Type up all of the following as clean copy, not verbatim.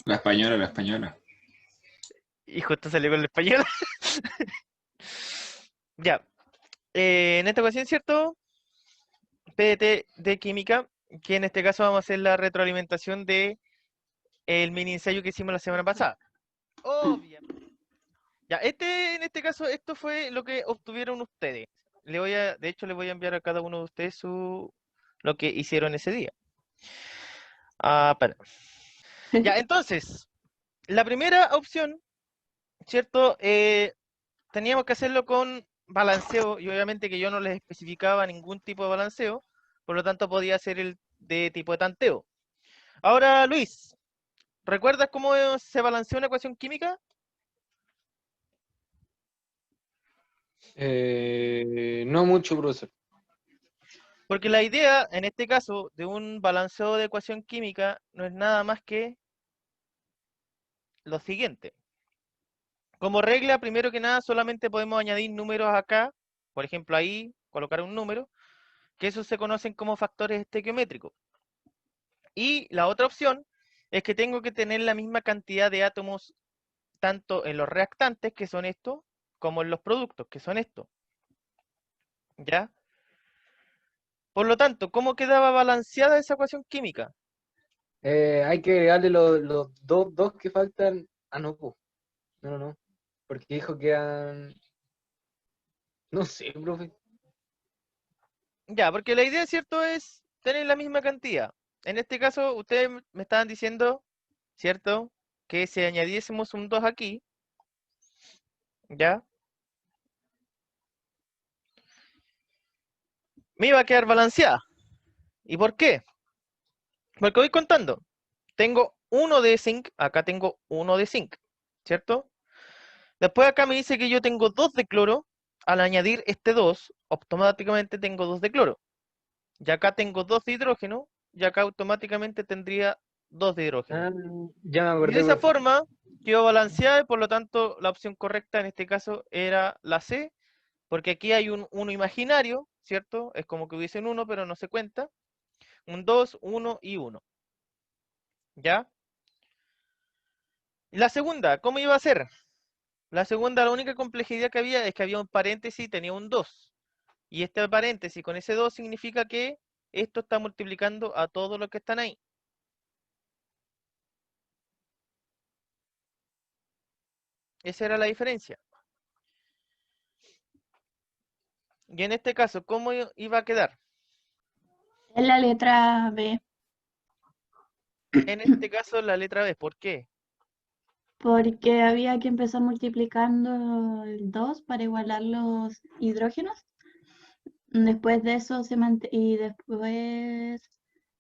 La española, la española. Y justo salió con el español. Ya, en esta ocasión, ¿cierto? PDT de química, que en este caso vamos a hacer la retroalimentación de el mini ensayo que hicimos la semana pasada. Obviamente. Ya, en este caso, esto fue lo que obtuvieron ustedes. De hecho, le voy a enviar a cada uno de ustedes lo que hicieron ese día. Ah, espera. Ya, entonces, la primera opción, ¿cierto? Teníamos que hacerlo con balanceo y obviamente que yo no les especificaba ningún tipo de balanceo, por lo tanto podía ser el de tipo de tanteo. Ahora, Luis, ¿recuerdas cómo se balancea una ecuación química? No mucho, profesor. Porque la idea, en este caso, de un balanceo de ecuación química no es nada más que lo siguiente. Como regla, primero que nada, solamente podemos añadir números acá, por ejemplo, ahí, colocar un número, que esos se conocen como factores estequiométricos. Y la otra opción es que tengo que tener la misma cantidad de átomos tanto en los reactantes, que son estos, como en los productos, que son estos. ¿Ya? Por lo tanto, ¿cómo quedaba balanceada esa ecuación química? Hay que agregarle los dos que faltan. Ah, no, po. No. Porque dijo que eran. No sé, profe. Ya, porque la idea, ¿cierto?, es tener la misma cantidad. En este caso, ustedes me estaban diciendo, ¿cierto?, que si añadiésemos un 2 aquí, ¿ya? Me iba a quedar balanceada. ¿Y por qué? Porque voy contando. Tengo uno de zinc, acá tengo uno de zinc, ¿cierto? Después acá me dice que yo tengo 2 de cloro. Al añadir este 2, automáticamente tengo 2 de cloro. Y acá tengo 2 de hidrógeno, y acá automáticamente tendría 2 de hidrógeno. Ah, ya me Y de acordé, esa profe. forma quedó balanceada y por lo tanto la opción correcta en este caso era la C, porque aquí hay un 1 imaginario, ¿cierto? Es como que hubiese un 1, pero no se cuenta. Un 2, 1 y 1. ¿Ya? La segunda, ¿cómo iba a ser? La segunda, la única complejidad que había es que había un paréntesis y tenía un 2. Y este paréntesis con ese 2 significa que esto está multiplicando a todos los que están ahí. Esa era la diferencia. Y en este caso, ¿cómo iba a quedar? Es la letra B, En este caso, la letra B. ¿Por qué? porque había que empezar multiplicando el 2 para igualar los hidrógenos. Después de eso y después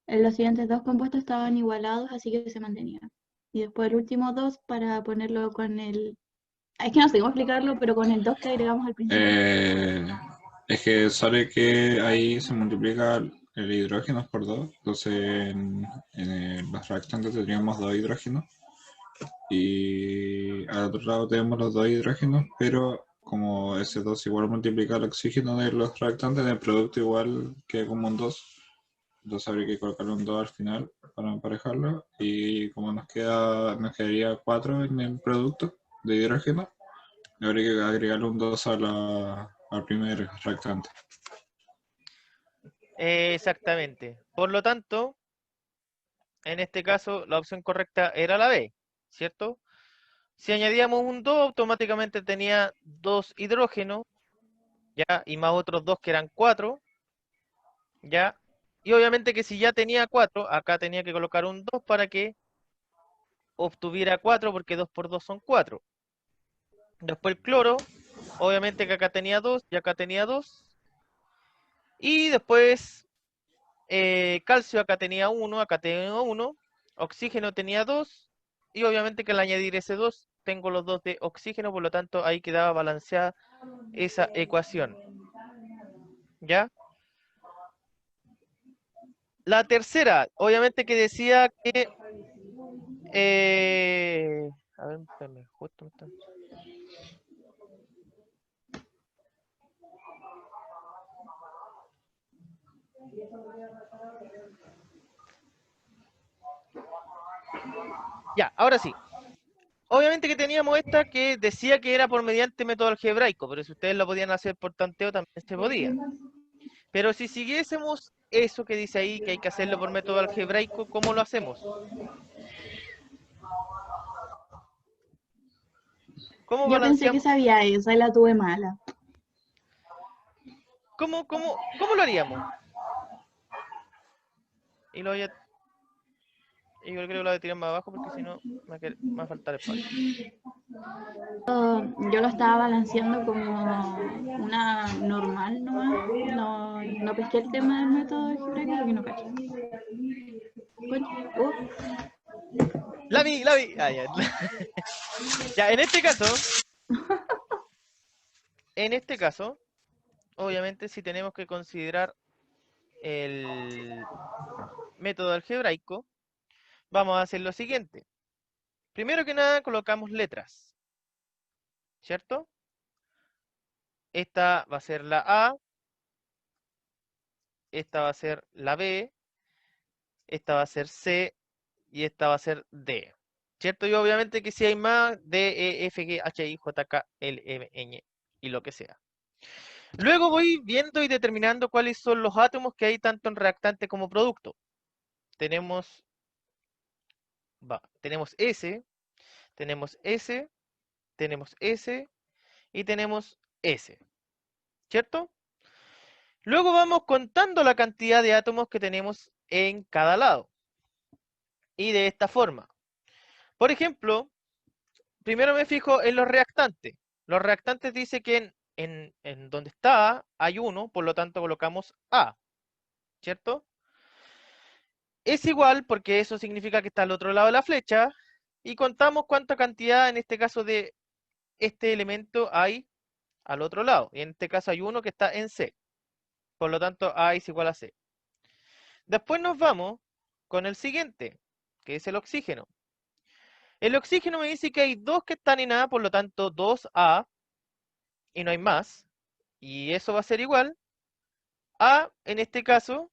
los siguientes dos compuestos estaban igualados, así que se mantenían. Y después el último 2 para ponerlo con el... Es que no sé cómo explicarlo, pero con el 2 que agregamos al principio. Eh, es que sale que ahí se multiplica el hidrógeno por 2, entonces en los reactantes tendríamos 2 hidrógenos y al otro lado tenemos los 2 hidrógenos, pero como ese 2 igual multiplica el oxígeno de los reactantes, el producto igual que como un 2, entonces habría que colocarle un 2 al final para emparejarlo y como nos quedaría 4 en el producto de hidrógeno, habría que agregarle un 2 al primer reactante. Exactamente. Por lo tanto, en este caso, la opción correcta era la B, ¿cierto? Si añadíamos un 2, automáticamente tenía 2 hidrógenos, ¿ya? Y más otros 2 que eran 4, ¿ya? Y obviamente que si ya tenía 4, acá tenía que colocar un 2 para que obtuviera 4, porque 2 por 2 son 4. Después el cloro, obviamente que acá tenía 2 y acá tenía 2. Y después calcio acá tenía 1, acá tenía 1. Oxígeno tenía 2. Y obviamente que al añadir ese 2, tengo los 2 de oxígeno, por lo tanto ahí quedaba balanceada esa ecuación. ¿Ya? La tercera, obviamente que decía que... a ver, espérame, justo me están... Ya, ahora Ahora sí. Obviamente que teníamos esta que decía que era por mediante método algebraico, pero si ustedes lo podían hacer por tanteo también se podía. Pero si siguiésemos eso que dice ahí, que hay que hacerlo por método algebraico, ¿cómo lo hacemos? ¿Cómo Yo pensé que balanceamos? sabía esa y la tuve mala. ¿Cómo lo haríamos? Y lo voy a... Y yo creo que lo voy a tirar más abajo porque si no me va a faltar espacio. Yo lo estaba balanceando como una normal nomás. No pesqué el tema del método algebraico porque no cacho. Concha, ¡La vi! Ah, ya. Ya, en este caso, obviamente si tenemos que considerar el método algebraico, vamos a hacer lo siguiente. Primero que nada colocamos letras, ¿cierto? Esta va a ser la A, esta va a ser la B, esta va a ser C y esta va a ser D. ¿Cierto? Y obviamente que si hay más, D, E, F, G, H, I, J, K, L, M, N y lo que sea. Luego voy viendo y determinando cuáles son los átomos que hay tanto en reactante como producto. Tenemos S, tenemos S, tenemos S y tenemos S. ¿Cierto? Luego vamos contando la cantidad de átomos que tenemos en cada lado. Y de esta forma. Por ejemplo, primero me fijo en los reactantes. Los reactantes dice que en donde está A hay 1, por lo tanto colocamos A. ¿Cierto? Es igual porque eso significa que está al otro lado de la flecha. Y contamos cuánta cantidad, en este caso, de este elemento hay al otro lado. Y en este caso hay 1 que está en C. Por lo tanto, A es igual a C. Después nos vamos con el siguiente, que es el oxígeno. El oxígeno me dice que hay 2 que están en A, por lo tanto 2A, y no hay más. Y eso va a ser igual a, en este caso,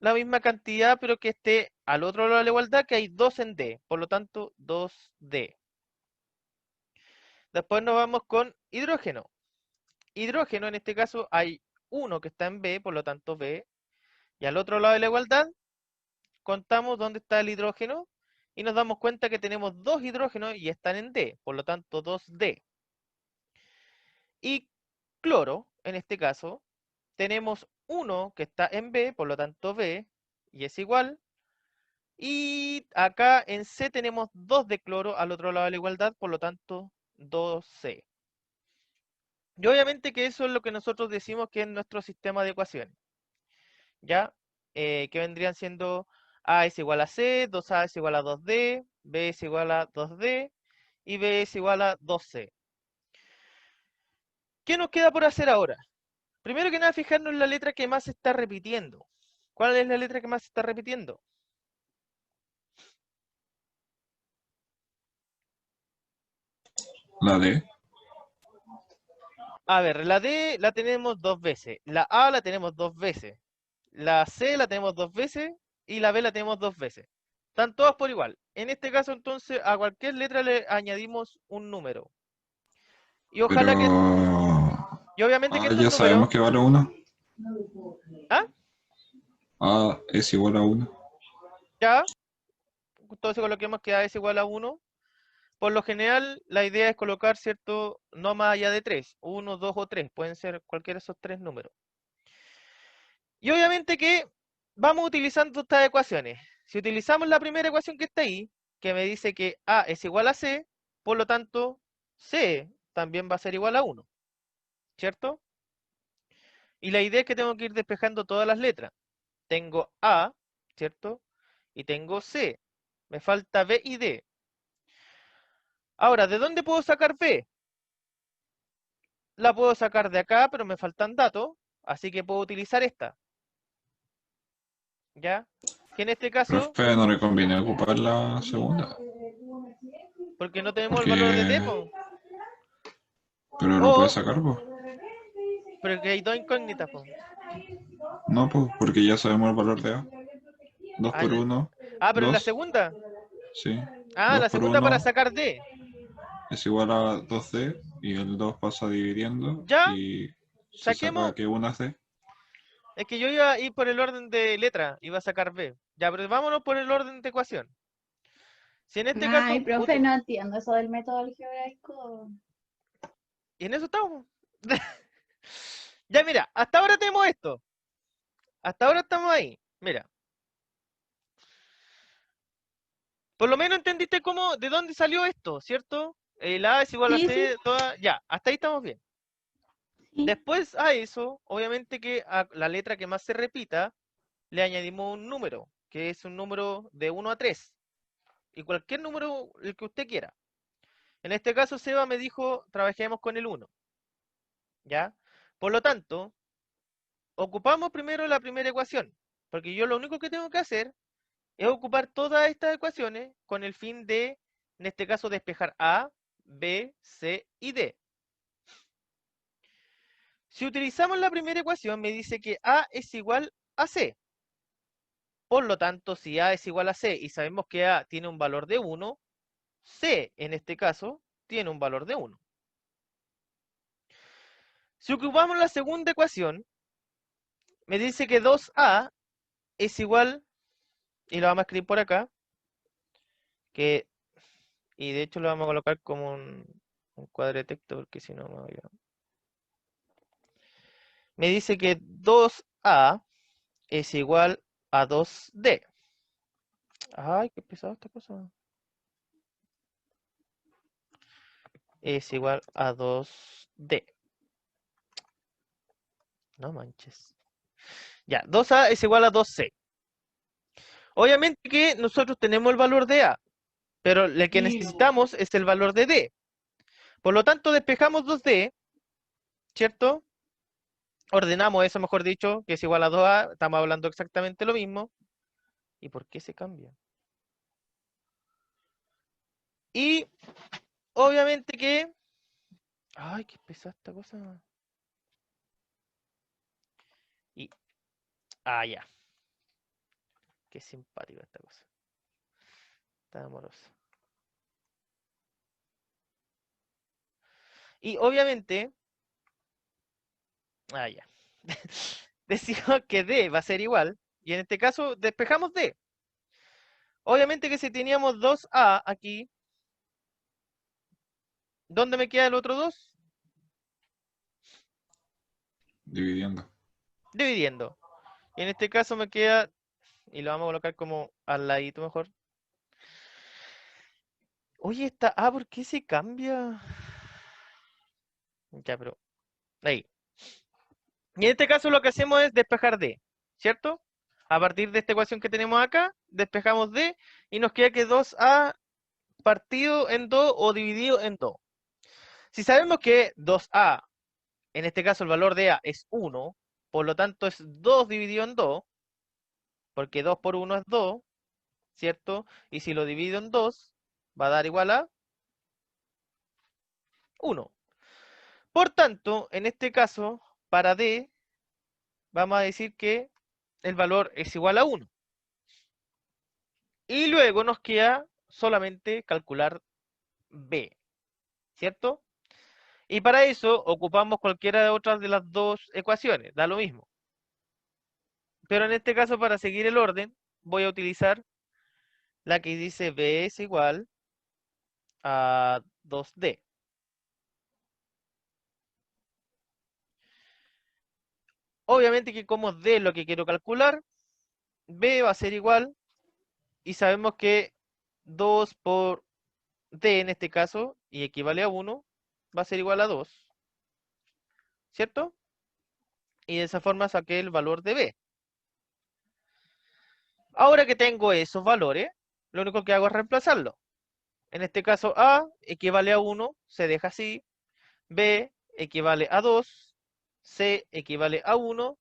la misma cantidad, pero que esté al otro lado de la igualdad, que hay 2 en D, por lo tanto 2D. Después nos vamos con hidrógeno. Hidrógeno, en este caso, hay 1 que está en B, por lo tanto B. Y al otro lado de la igualdad, contamos dónde está el hidrógeno y nos damos cuenta que tenemos 2 hidrógenos y están en D, por lo tanto 2D. Y cloro, en este caso, tenemos 1 que está en B, por lo tanto B, y es igual. Y acá en C tenemos 2 de cloro al otro lado de la igualdad, por lo tanto 2C. Y obviamente que eso es lo que nosotros decimos que es nuestro sistema de ecuaciones. ¿Ya? Que vendrían siendo A es igual a C, 2A es igual a 2D, B es igual a 2D y B es igual a 2C. ¿Qué nos queda por hacer ahora? Primero que nada, fijarnos en la letra que más se está repitiendo. ¿Cuál es la letra que más se está repitiendo? La D. A ver, la D la tenemos 2 veces, la A la tenemos 2 veces, la C la tenemos 2 veces y la B la tenemos 2 veces. Están todas por igual. En este caso, entonces, a cualquier letra le añadimos un número. Y ojalá que... Pero... Y obviamente que estos ya sabemos números... que vale 1. ¿Ah? A es igual a 1. Ya. Entonces coloquemos que A es igual a 1. Por lo general, la idea es colocar, ¿cierto? No más allá de 3. 1, 2 o 3. Pueden ser cualquiera de esos 3 números. Y obviamente que vamos utilizando estas ecuaciones. Si utilizamos la primera ecuación que está ahí, que me dice que A es igual a C, por lo tanto, C también va a ser igual a 1. ¿Cierto? Y la idea es que tengo que ir despejando todas las letras. Tengo A, ¿cierto? Y tengo C. Me falta B y D. Ahora, ¿de dónde puedo sacar B? La puedo sacar de acá, pero me faltan datos, así que puedo utilizar esta. ¿Ya? Que en este caso, Profe, no le conviene ocupar la segunda. porque no tenemos el Porque... valor de D, po. Pero lo puede O, sacar, pues. pero que hay 2 incógnitas, po. No, pues, porque ya sabemos el valor de A. 2 Ah, por 1, pero en la 2. segunda. Sí. Ah, 2 la por segunda para 1 sacar D. es igual a 2D y el 2 pasa dividiendo Ya, y se saquemos. saca que una C. Es que yo iba a ir por el orden de letra, iba a sacar B. Ya, pero vámonos por el orden de ecuación. Si en este Ay, caso, profe, no entiendo eso del método algebraico. y en eso estamos. Ya, mira, hasta ahora tenemos esto. Hasta ahora estamos ahí. Mira. Por lo menos entendiste cómo, de dónde salió esto, ¿cierto? La A es igual a Sí, sí, C, toda. Ya, hasta ahí estamos bien. sí. Después a eso, obviamente que a la letra que más se repita, le añadimos un número, que es un número de 1 a 3. Y cualquier número, el que usted quiera. En este caso, Seba me dijo, trabajemos con el 1. ¿Ya? Por lo tanto, ocupamos primero la primera ecuación. Porque yo lo único que tengo que hacer es ocupar todas estas ecuaciones con el fin de, en este caso, despejar A, B, C y D. Si utilizamos la primera ecuación, me dice que A es igual a C. Por lo tanto, si A es igual a C y sabemos que A tiene un valor de 1, C, en este caso, tiene un valor de 1. Si ocupamos la segunda ecuación, me dice que 2A es igual, y lo vamos a escribir por acá, que, y de hecho lo vamos a colocar como un cuadro de texto, porque si no me voy a... Me dice que 2A es igual a 2D. Ay, qué pesado esta cosa. Es igual a 2D. No manches. Ya, 2A es igual a 2C. Obviamente que nosotros tenemos el valor de A, pero el que necesitamos es el valor de D. Por lo tanto, despejamos 2D, ¿cierto? Ordenamos eso, mejor dicho, que es igual a 2A. Estamos hablando exactamente lo mismo. ¿Y por qué se cambia? Y obviamente que... Ay, qué pesada esta cosa. Y... Ah, ya. Qué simpático esta cosa. Está amorosa. Y obviamente... Ah, ya. Decimos que D va a ser igual. Y en este caso, despejamos D. Obviamente que si teníamos 2A aquí, ¿dónde me queda el otro 2? Dividiendo. Dividiendo. Y en este caso me queda, y lo vamos a colocar como al ladito mejor. Oye, esta A, ¿por qué se cambia? Ya, pero ahí. Y en este caso lo que hacemos es despejar D, ¿cierto? A partir de esta ecuación que tenemos acá, despejamos D y nos queda que 2A partido en 2 o dividido en 2. Si sabemos que 2A, en este caso el valor de A es 1, por lo tanto es 2 dividido en 2, porque 2 por 1 es 2, ¿cierto? Y si lo divido en 2, va a dar igual a 1. Por tanto, en este caso, para D, vamos a decir que el valor es igual a 1. Y luego nos queda solamente calcular B, ¿cierto? Y para eso ocupamos cualquiera de otras de las dos ecuaciones, da lo mismo. Pero en este caso, para seguir el orden, voy a utilizar la que dice B es igual a 2D. Obviamente que como D es lo que quiero calcular, B va a ser igual, y sabemos que 2 por D en este caso, y equivale a 1, va a ser igual a 2, ¿cierto? Y de esa forma saqué el valor de B. Ahora que tengo esos valores, lo único que hago es reemplazarlo. En este caso A equivale a 1, se deja así. B equivale a 2, C equivale a 1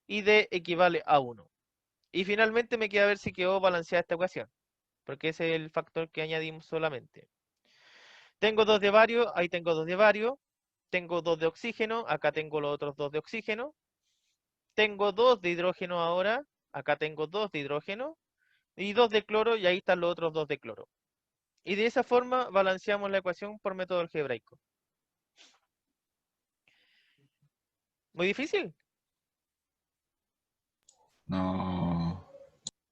y D equivale a 1. Y finalmente me queda ver si quedó balanceada esta ecuación, porque ese es el factor que añadimos solamente. Tengo 2 de bario, ahí tengo 2 de bario. Tengo 2 de oxígeno, acá tengo los otros 2 de oxígeno. Tengo 2 de hidrógeno ahora, acá tengo 2 de hidrógeno. Y 2 de cloro, y ahí están los otros 2 de cloro. Y de esa forma balanceamos la ecuación por método algebraico. ¿Muy difícil? No.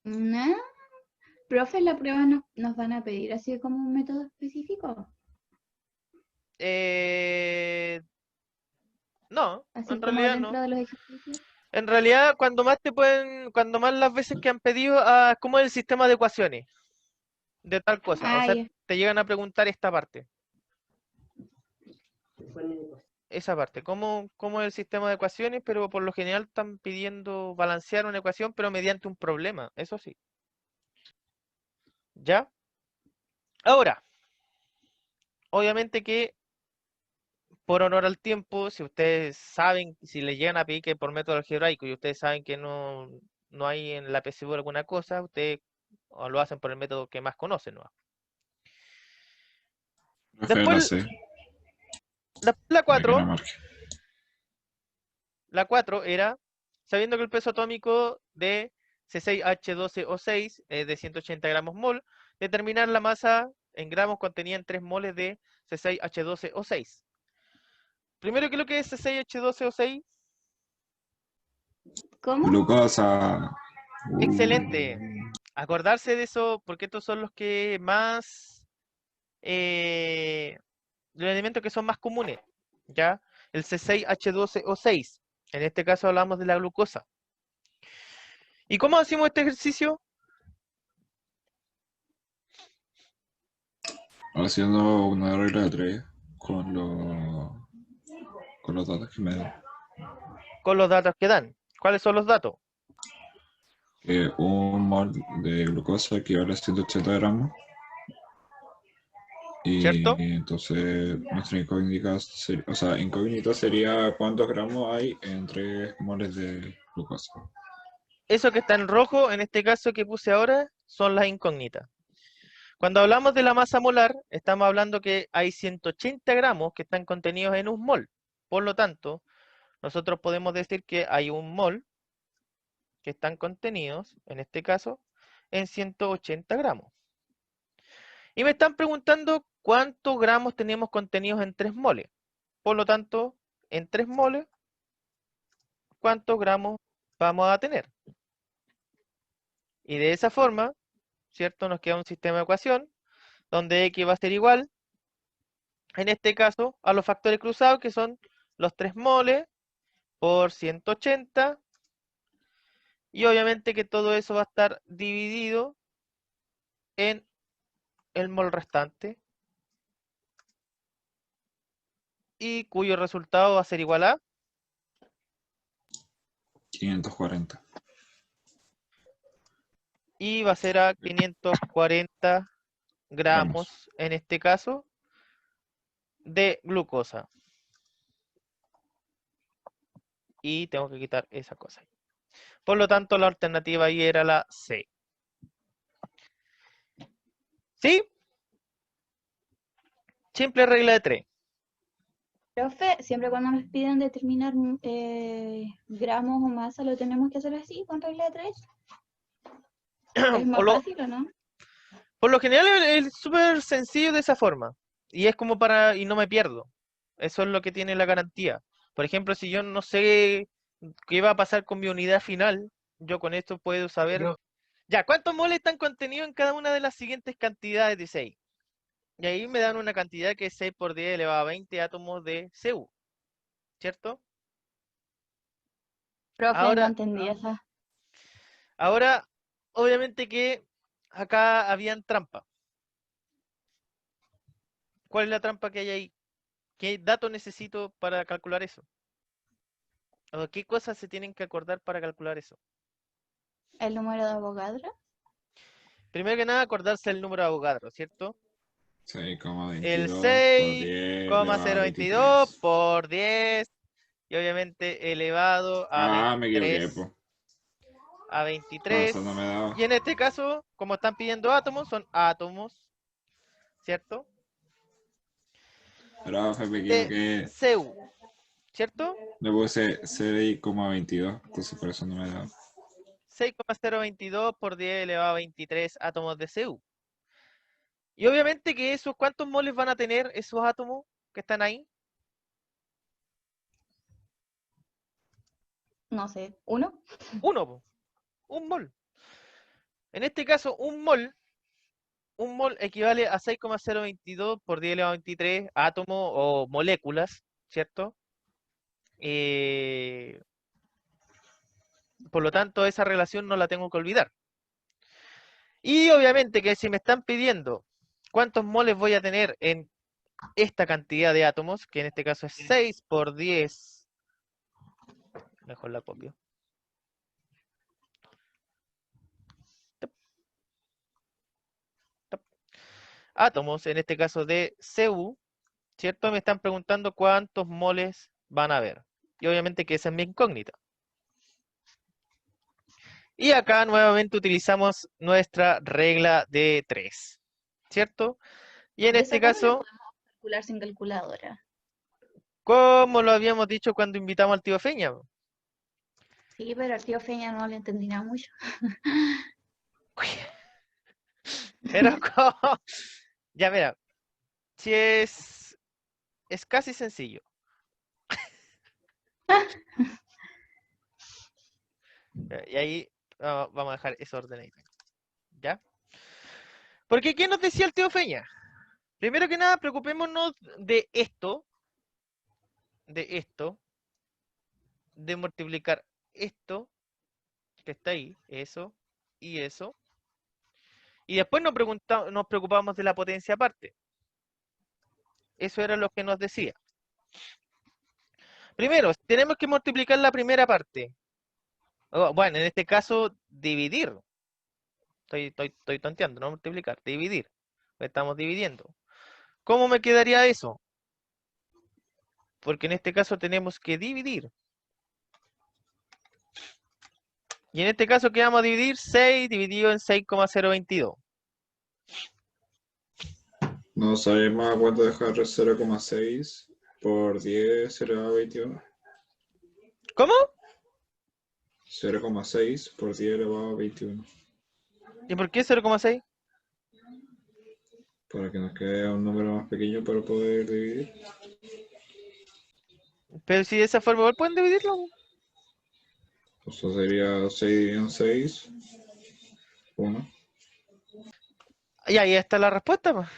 ¿No? Profe, la prueba nos van a pedir así como un método específico. No, Así en como realidad dentro no. de los ejercicios. En realidad, cuando más las veces que han pedido, ¿cómo es el sistema de ecuaciones? De tal cosa. O Ah, sea, ya. te llegan a preguntar esta parte. Esa parte. ¿Cómo es el sistema de ecuaciones? Pero por lo general están pidiendo balancear una ecuación, pero mediante un problema. Eso sí. ¿Ya? Ahora, obviamente que por honor al tiempo, si ustedes saben, si les llegan a pedir que por método algebraico y ustedes saben que no hay en la PSU alguna cosa, ustedes o lo hacen por el método que más conocen, ¿no? Profe, no Después, sé. la Para que 4, no marque. la 4 era, sabiendo que el peso atómico de C6H12O6 es de 180 gramos mol, determinar la masa en gramos contenida en 3 moles de C6H12O6. Primero, ¿qué es lo que es C6H12O6? ¿Cómo? Glucosa. Excelente. Acordarse de eso, porque estos son los que más, los elementos que son más comunes, ¿ya? El C6H12O6. En este caso hablamos de la glucosa. ¿Y cómo hacemos este ejercicio? Haciendo una regla de 3 con los datos que me dan. Con los datos que dan. ¿Cuáles son los datos? Que un mol de glucosa equivale a 180 gramos. ¿Cierto? Y entonces nuestra incógnita sería cuántos gramos hay en 3 moles de glucosa. Eso que está en rojo, en este caso que puse ahora, son las incógnitas. Cuando hablamos de la masa molar, estamos hablando que hay 180 gramos que están contenidos en un mol. Por lo tanto, nosotros podemos decir que hay un mol que están contenidos, en este caso, en 180 gramos. Y me están preguntando cuántos gramos tenemos contenidos en 3 moles. Por lo tanto, en 3 moles, ¿cuántos gramos vamos a tener? Y de esa forma, ¿cierto? Nos queda un sistema de ecuación donde X va a ser igual, en este caso, a los factores cruzados, que son los 3 moles por 180. Y obviamente que todo eso va a estar dividido en el mol restante, y cuyo resultado va a ser igual a 540. y va a ser a 540 Gramos. gramos, en este caso, de glucosa. Y tengo que quitar esa cosa. Por lo tanto, la alternativa ahí era la C. ¿Sí? Simple regla de 3. Profe, siempre cuando nos piden determinar gramos o masa, ¿lo tenemos que hacer así, con regla de 3? ¿Es más fácil o no? Por lo general es súper sencillo de esa forma. Y es como y no me pierdo. Eso es lo que tiene la garantía. Por ejemplo, si yo no sé qué va a pasar con mi unidad final, yo con esto puedo saber. Ya, ¿cuántos moles están contenidos en cada una de las siguientes cantidades de 6? Y ahí me dan una cantidad que es 6 por 10 elevado a 20 átomos de Cu. ¿Cierto? Profe, no Ahora, entendí esa. ahora, obviamente que acá habían trampas. ¿Cuál es la trampa que hay ahí? ¿Qué datos necesito para calcular eso? ¿O qué cosas se tienen que acordar para calcular eso? ¿El número de Avogadro? Primero que nada, acordarse el número de Avogadro, ¿cierto? El 6,22 por 10 elevado a 6,022 23. por 10 y obviamente elevado a Me equivoqué, 23. pues. A Con 23. razón no me daba. Y en este caso, como están pidiendo átomos, son átomos, ¿cierto? Profe, me De equivoqué. Cu, ¿cierto? Le puse 6,22, entonces por eso no me daba. 6,022 por 10 elevado a 23 átomos de Cu. Y obviamente que esos, ¿cuántos moles van a tener esos átomos que están ahí? No sé, ¿1? Uno, po, un mol. En este caso, un mol equivale a 6,022 por 10 elevado a 23 átomos o moléculas, ¿cierto? Eh, por lo tanto, esa relación no la tengo que olvidar. Y obviamente que si me están pidiendo cuántos moles voy a tener en esta cantidad de átomos, que en este caso es 6 por 10, mejor la copio, átomos, en este caso de Cu, ¿cierto? Me están preguntando cuántos moles van a haber. Y obviamente que esa es mi incógnita. Y acá nuevamente utilizamos nuestra regla de 3, ¿cierto? Y en ¿Y este esa cómo la caso, podemos calcular sin calculadora? como lo habíamos dicho cuando invitamos al tío Feña, Sí, pero al tío Feña no le entendí nada mucho. pero como, ya mira, si es casi sencillo. Y ahí vamos a dejar eso ordenadito, ¿ya? Porque ¿qué nos decía el tío Feña? Primero que nada, preocupémonos de de multiplicar esto que está ahí, eso y eso. Y después nos preocupamos de la potencia aparte. Eso era lo que nos decía. Primero, tenemos que multiplicar la primera parte. Bueno, en este caso, dividir. Estoy tonteando, no multiplicar, dividir. Estamos dividiendo. ¿Cómo me quedaría eso? Porque en este caso tenemos que dividir. Y en este caso, ¿qué vamos a dividir? 6 dividido en 6,022. No sabemos a cuánto dejar 0,6 por 10 elevado a 21. ¿Cómo? 0,6 por 10 elevado a 21. ¿Y por qué 0,6? Para que nos quede un número más pequeño para poder dividir. Pero si de esa forma igual pueden dividirlo. Eso sería 6 dividido en 6. 1. Y ahí está la respuesta, pues.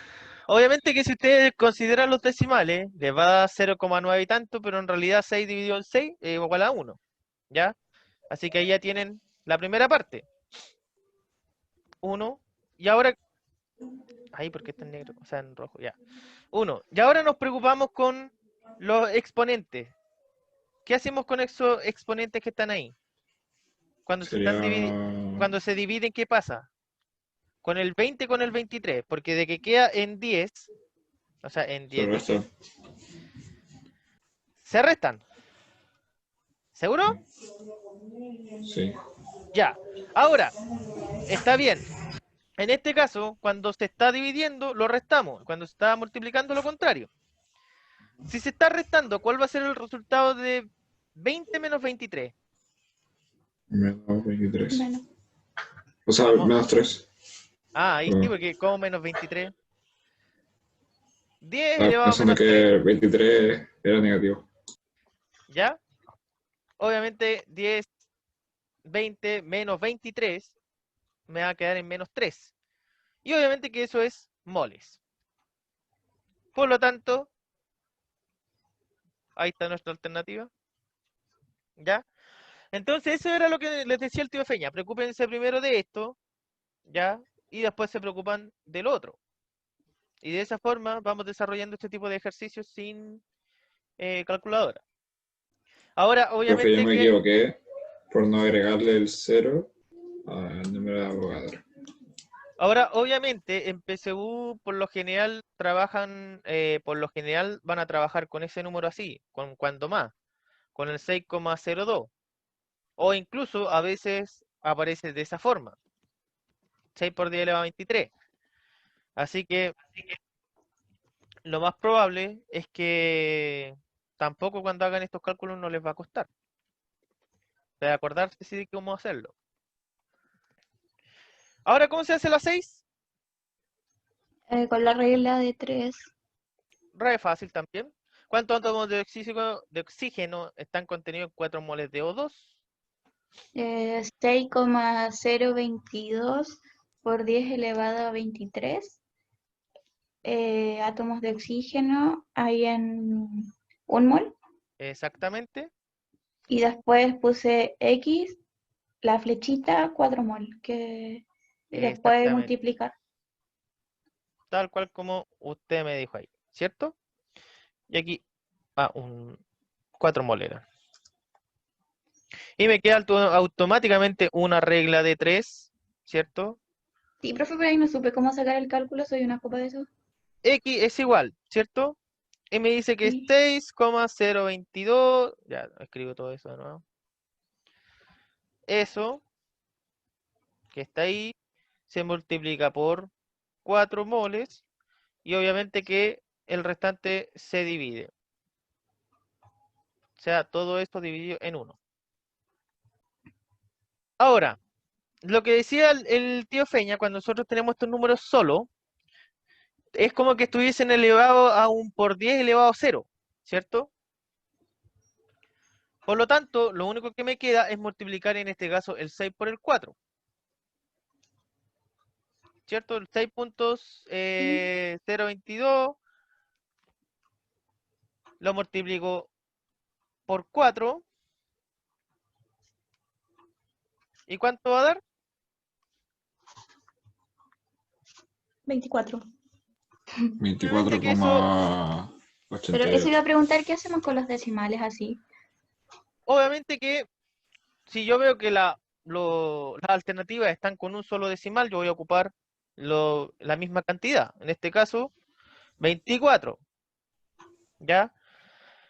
Obviamente que si ustedes consideran los decimales, les va a dar 0,9 y tanto, pero en realidad 6 dividido en 6 es igual a 1. ¿Ya? Así que ahí ya tienen la primera parte. 1. Y ahora... Ahí, ¿por qué está en negro? O sea, en rojo, ya. 1. Y ahora nos preocupamos con los exponentes. ¿Qué hacemos con esos exponentes que están ahí? Cuando Sería. cuando se dividen, ¿qué pasa? Con el 20 con el 23, porque de que queda en 10, o sea, en Se 10 resta. dije, se restan. ¿Seguro? Sí. Ya. Ahora, está bien. En este caso, cuando se está dividiendo, lo restamos. Cuando se está multiplicando, lo contrario. Si se está restando, ¿cuál va a ser el resultado de 20 menos 23? Menos 23. Bueno, O sea, ¿Cómo? menos 3. Ah, ahí sí, Oh. porque ¿cómo menos 23? 10 Estaba elevado a pensando menos 3. que 23 era negativo. ¿Ya? Obviamente 10, 20 menos 23 me va a quedar en menos 3. Y obviamente que eso es moles. Por lo tanto, ahí está nuestra alternativa. ¿Ya? Entonces eso era lo que les decía el tío Feña. Preocúpense primero de esto, ¿ya? Y después se preocupan del otro. Y de esa forma vamos desarrollando este tipo de ejercicios sin calculadora. Ahora, Profe, yo obviamente me que... equivoqué por no agregarle el 0 al número de Avogadro. Ahora, obviamente, en PSU por lo general trabajan, por lo general van a trabajar con ese número así, con cuanto más, con el 6,02. O incluso a veces aparece de esa forma, 6 por 10 elevado a 23. Así que lo más probable es que tampoco cuando hagan estos cálculos no les va a costar. De acordarse sí de cómo hacerlo. Ahora, ¿cómo se hace la 6? Con la regla de 3, Re fácil también. ¿Cuántos átomos de oxígeno están contenidos en 4 moles de O2? 6,022 por 10 elevado a 23 átomos de oxígeno hay en 1 mol. Exactamente. Y después puse X, la flechita, 4 mol, que después Exactamente. multiplicar. Tal cual como usted me dijo ahí, ¿cierto? Y aquí, 4 moleras. Y me queda automáticamente una regla de 3, ¿cierto? Sí, profe, pero ahí no supe cómo sacar el cálculo, soy una copa de eso. X es igual, ¿cierto? Y me dice que es Sí. 6,022. Ya, escribo todo eso de nuevo. Eso, que está ahí, se multiplica por 4 moles. Y obviamente que el restante se divide. O sea, todo esto dividido en 1. Ahora, lo que decía el tío Feña, cuando nosotros tenemos estos números solo, es como que estuviesen elevados a un por 10 elevado a 0, ¿cierto? Por lo tanto, lo único que me queda es multiplicar en este caso el 6 por el 4. ¿Cierto? El 6.022 lo multiplico por 4. ¿Y cuánto va a dar? 24. 24,82. Pero eso iba a preguntar, ¿qué hacemos con los decimales así? Obviamente que si yo veo que las alternativas están con un solo decimal, yo voy a ocupar la misma cantidad. En este caso, 24. ¿Ya?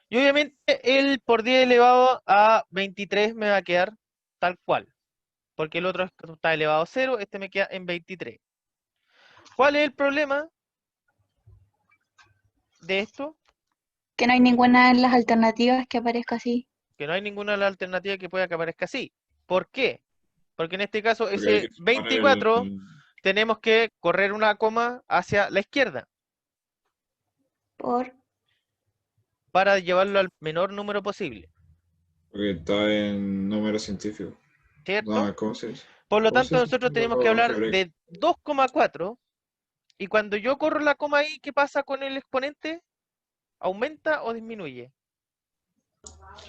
Y obviamente el por 10 elevado a 23 me va a quedar tal cual. Porque el otro está elevado a 0, este me queda en 23. ¿Cuál es el problema de esto? Que no hay ninguna de las alternativas que aparezca así. Que no hay ninguna de las alternativas que pueda que aparezca así. ¿Por qué? Porque en este caso Porque hay ese que sumar 24 tenemos que correr una coma hacia la izquierda Por, para llevarlo al menor número posible, porque está en número científico. ¿cierto? No, ¿cómo se dice? Por lo ¿Cómo se tanto, dice? nosotros tenemos que hablar de 2,4 y cuando yo corro la coma ahí, ¿qué pasa con el exponente? ¿Aumenta o disminuye?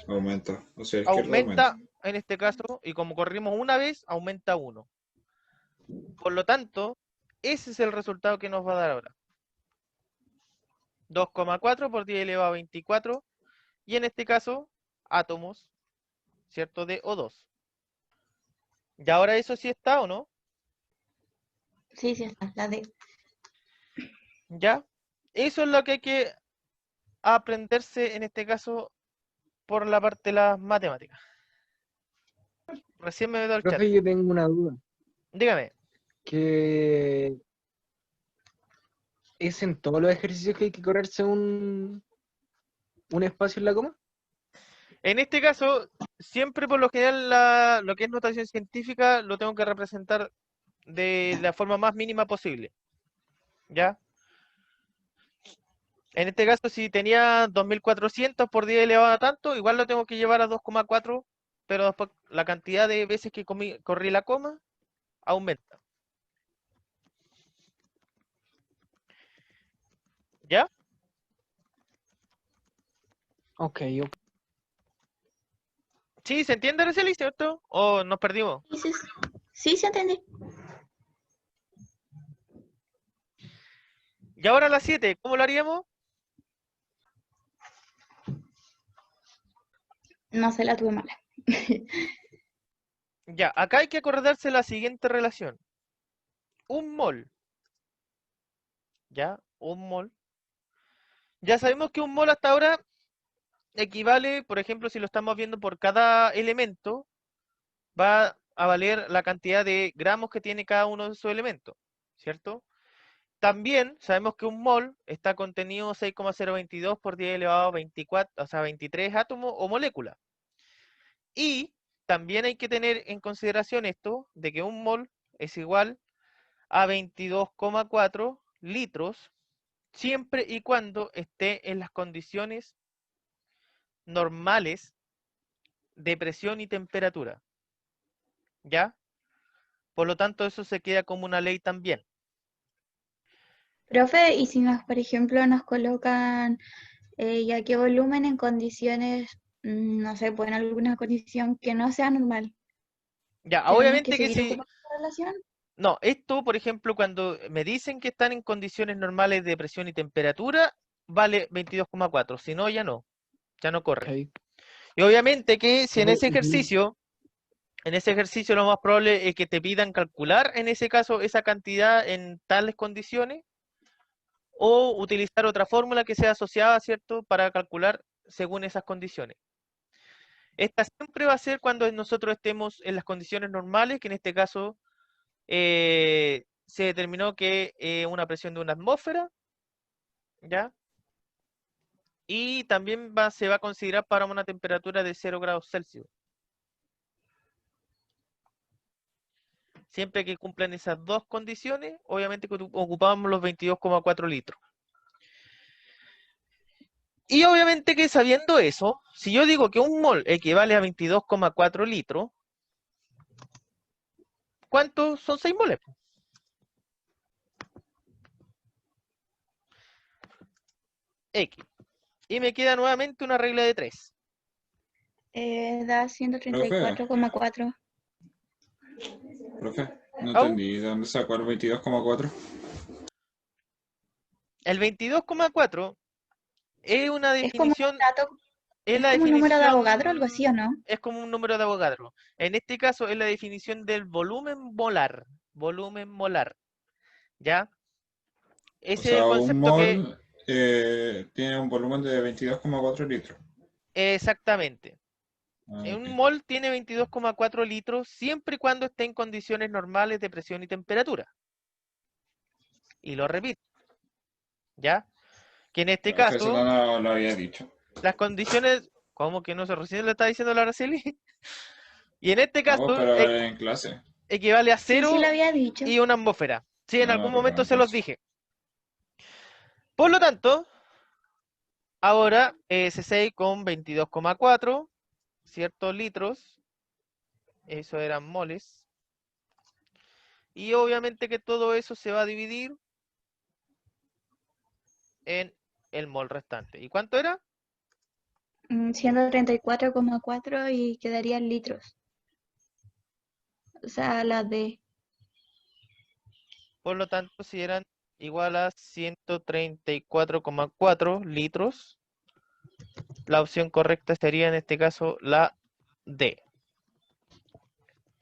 Aumenta. Hacia la izquierda Aumenta aumenta. en este caso y como corrimos una vez, aumenta 1. Por lo tanto, ese es el resultado que nos va a dar ahora. 2,4 por 10 elevado a 24 y en este caso átomos, ¿cierto? De O2. ¿Y ahora eso sí está o no? sí, sí está, la D. ¿Ya? Eso es lo que hay que aprenderse en este caso por la parte de las matemáticas. Recién me meto al chat. Profe, yo tengo una duda. Dígame. Que es en todos los ejercicios que hay que correrse un espacio en la coma. En este caso, siempre por lo general lo que es notación científica lo tengo que representar de la forma más mínima posible. ¿Ya? En este caso, si tenía 2400 por 10 elevado a tanto, igual lo tengo que llevar a 2,4, pero después la cantidad de veces que corrí la coma aumenta. ¿Ya? Ok, ok. ¿Sí? ¿Se entiende, Araceli, cierto? ¿O nos perdimos? Sí, sí, sí, sí entendí. Y ahora las 7, ¿cómo lo haríamos? No se la tuve mala. Ya, acá hay que acordarse la siguiente relación. Un mol, ¿ya? Un mol. Ya sabemos que un mol hasta ahora equivale, por ejemplo, si lo estamos viendo por cada elemento, va a valer la cantidad de gramos que tiene cada uno de sus elementos, ¿cierto? También sabemos que un mol está contenido 6,022 por 10 elevado a 24, o sea, 23 átomos o moléculas. Y también hay que tener en consideración esto, de que un mol es igual a 22,4 litros siempre y cuando esté en las condiciones normales de presión y temperatura. ¿Ya? Por lo tanto, eso se queda como una ley también. Profe, y si nos, por ejemplo, nos colocan ya qué volumen en condiciones, no sé, pues en alguna condición que no sea normal, Ya, ¿tenemos que obviamente que seguir si... ocupando la relación? No, esto, por ejemplo, cuando me dicen que están en condiciones normales de presión y temperatura, vale 22,4. Si no, ya no corre. ¿Cachai? Y obviamente que si en Profe, ese ejercicio lo más probable es que te pidan calcular, en ese caso, esa cantidad en tales condiciones, o utilizar otra fórmula que sea asociada, ¿cierto?, para calcular según esas condiciones. Esta siempre va a ser cuando nosotros estemos en las condiciones normales, que en este caso se determinó que una presión de una atmósfera, ¿ya? Y también se va a considerar para una temperatura de 0 grados Celsius. Siempre que cumplan esas dos condiciones, obviamente que ocupamos los 22,4 litros. Y obviamente que sabiendo eso, si yo digo que un mol equivale a 22,4 litros, ¿cuántos son 6 moles? X. Y me queda nuevamente una regla de 3. Da Profe, 134,4. profe, no ¿Au? entendí. ¿De dónde sacó el 22,4? El 22,4 es una Es como un definición, dato, es es la como un número de definición, Avogadro, algo así, ¿o no? es como un número de Avogadro. En este caso es la definición del volumen molar. Volumen molar. ¿Ya? O Ese es el sea, un concepto que... mol tiene un volumen de 22,4 litros. Exactamente. Ah, ok. Un mol tiene 22,4 litros siempre y cuando esté en condiciones normales de presión y temperatura. Y lo repito. ¿Ya? Que en este Profe, eso caso, no lo había dicho. las condiciones... ¿Cómo que no se recién le está diciendo la Araceli? Y en este caso No, pero en clase. equivale a Sí, sí lo 0 había dicho. y una atmósfera. Sí, en Ah, algún perdón, momento se los entonces. dije. Por lo tanto, ahora S6 con 22,4, ¿cierto? Litros. Eso eran moles. Y obviamente que todo eso se va a dividir en el mol restante. ¿Y cuánto era? 134,4 y quedarían litros. O sea, la D. Por lo tanto, si eran igual a 134,4 litros, la opción correcta sería en este caso la D.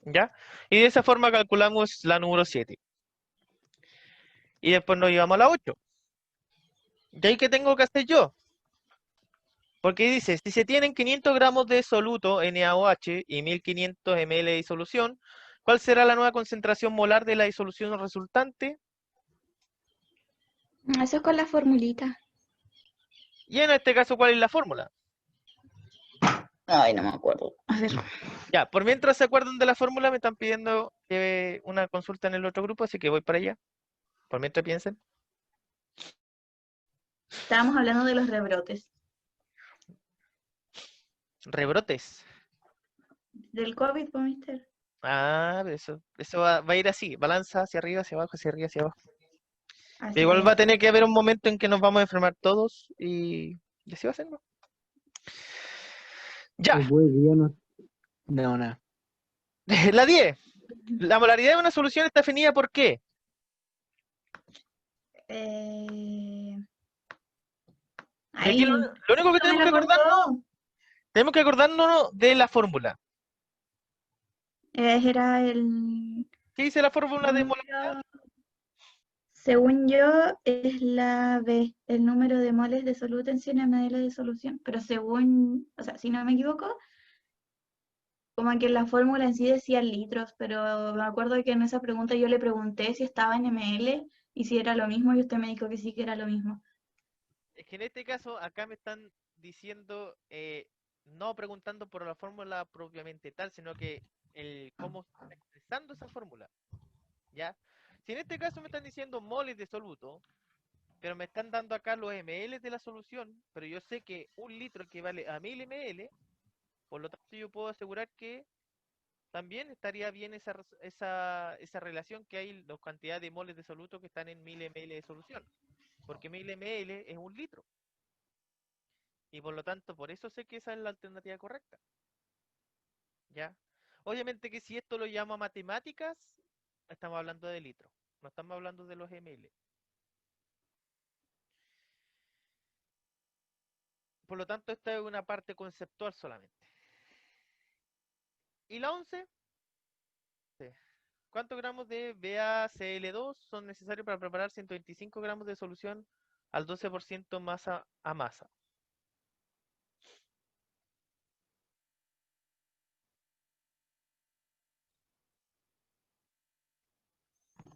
¿Ya? Y de esa forma calculamos la número 7. Y después nos llevamos a la 8. ¿Y ahí qué tengo que hacer yo? Porque dice, si se tienen 500 gramos de soluto NaOH y 1500 ml de disolución, ¿cuál será la nueva concentración molar de la disolución resultante? Eso es con la formulita. Y en este caso, ¿cuál es la fórmula? Ay, no me acuerdo. A ver. Ya, por mientras se acuerdan de la fórmula, me están pidiendo una consulta en el otro grupo, así que voy para allá. Por mientras piensen. Estábamos hablando de los rebrotes. Rebrotes. Del COVID, pues, mister. Ah, pero eso va a ir así, balanza hacia arriba, hacia abajo, hacia arriba, hacia abajo. Pero Así igual va a es. tener que haber un momento en que nos vamos a enfermar todos y así va a ser, ¿no? Ya, Buen día, no. No, nada. la 10. La molaridad de una solución está definida por qué. Eh... Y aquí Ay, lo único que no me lo tenemos que acordarnos de la fórmula. Era el ¿Qué dice la fórmula de molaridad? número, según yo, es la B, el número de moles de soluto en 100 ml de solución. Pero según, o sea, si no me equivoco, como que la fórmula en sí decía litros, pero me acuerdo que en esa pregunta yo le pregunté si estaba en ml y si era lo mismo, y usted me dijo que sí que era lo mismo. Es que en este caso acá me están diciendo, no preguntando por la fórmula propiamente tal, sino que el cómo se está expresando esa fórmula. ¿Ya? Si en este caso me están diciendo moles de soluto, pero me están dando acá los ml de la solución, pero yo sé que un litro equivale a 1000 ml, por lo tanto yo puedo asegurar que también estaría bien esa relación que hay, la cantidad de moles de soluto que están en 1000 ml de solución, porque 1000 ml es un litro. Y por lo tanto, por eso sé que esa es la alternativa correcta. ¿Ya? Obviamente que si esto lo llamo a matemáticas, estamos hablando de litros, no estamos hablando de los ml. Por lo tanto, esta es una parte conceptual solamente. ¿Y la 11? ¿Cuántos gramos de BaCl2 son necesarios para preparar 125 gramos de solución al 12% masa a masa?